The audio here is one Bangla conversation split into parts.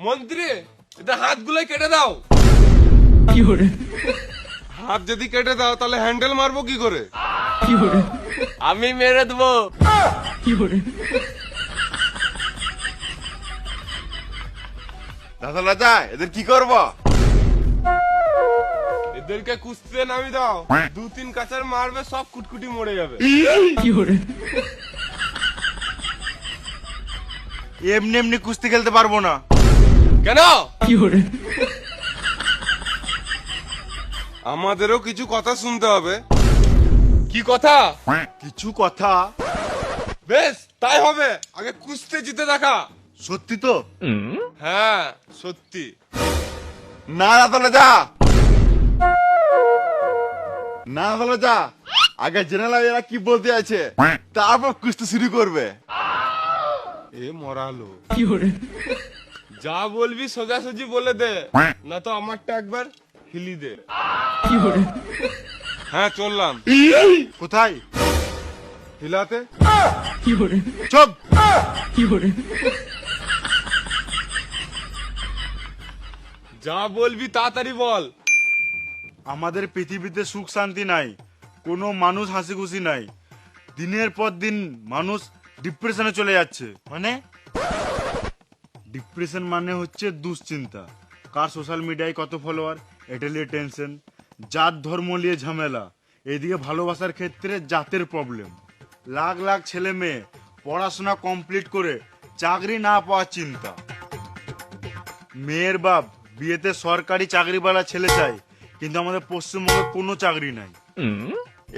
মন্ত্রী, এটা হাতগুলোই কেটে দাও। হাত যদি কেটে দাও তাহলে হ্যান্ডেল মারবো কি করে? আমি মেরে দেবো। দাদা রাজা, এদের কি করবো? এদেরকে কুস্তিতে নামি দাও, 2-3 কাচার মারবে, সব কুটকুটি মরে যাবে। এমনি এমনি কুস্তি খেলতে পারবো না। কেন? আমাদেরও কিছু কথা শুনতে হবে। কি কথা? কিছু কথা? বেশ, তাই হবে। আগে কুস্তি জিতে দেখা। সত্যি তো? হ্যাঁ, সত্যি। না দাদা রাজা, না দাদা রাজা, আগে জেনে নাও এরা কি বলতে আছে, তারপর কুস্তি শুরু করবে। এ মরালো। যা বলবি সোজাসুজি বলে দে, না তো আমারটা একবার হিলি দে। হ্যাঁ, চললাম। কোথায়? হিলাতে। চুপ। যা বলবি তাড়াতাড়ি বল। আমাদের পৃথিবীতে সুখ শান্তি নাই, কোনো মানুষ হাসি খুশি নাই। দিনের পর দিন মানুষ ডিপ্রেশনে চলে যাচ্ছে। মানে ডিপ্রেশন মানে হচ্ছে দুশ্চিন্তা। কার সোশ্যাল মিডিয়ায় কত ফলোয়ার, এটা নিয়ে টেনশন। জাত ধর্ম নিয়ে ঝামেলা। এদিকে ভালোবাসার ক্ষেত্রে জাতের প্রবলেম। লাখ লাখ ছেলে মেয়ে পড়াশোনা কমপ্লিট করে চাকরি না পাওয়ার চিন্তা। মেয়ের বাপ বিয়েতে সরকারি চাকরিওয়ালা ছেলে চাই, কিন্তু আমাদের পশ্চিমবঙ্গে কোনো চাকরি নাই।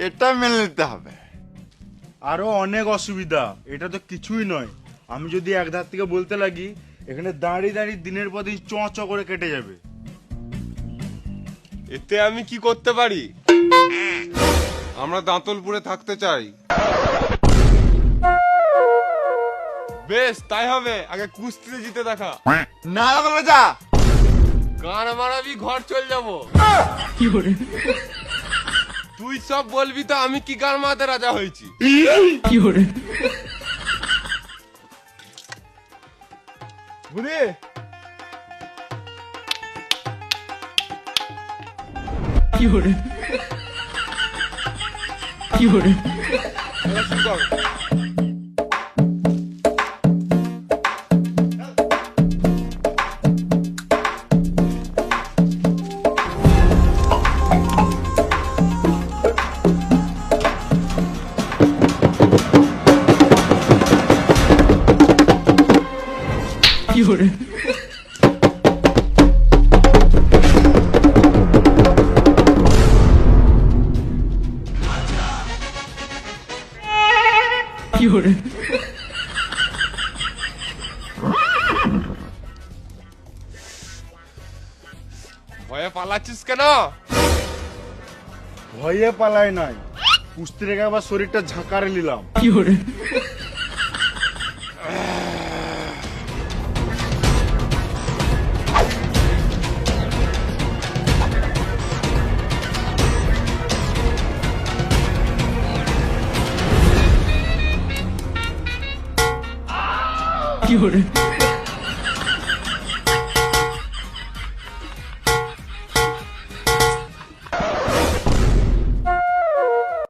এটা মেনে নিতে হবে। আরো অনেক অসুবিধা, এটা তো কিছুই নয়। আমি যদি এক ধার থেকে বলতে লাগি, এখানে দাঁড়িয়ে দাঁড়িয়ে দিনের পর দিন চ চ করে কেটে যাবে। এতে আমি কি করতে পারি? আমরা দাঁতলপুরে থাকতে চাই। বেশ, তাই হবে। আগে কুস্তিতে জিতে দেখা। না রাজা, গান মারাবি, ঘর চল যাবো। তুই সব বলবি তো আমি কি গান মারাতে রাজা হয়েছি। বুড়ি, এবার শুরু কর। ভয়ে পালাচ্ছিস কেন? ভয়ে পালাই নাই, কুস্তি রেখে আবার শরীরটা ঝাঁকারে নিলাম। কি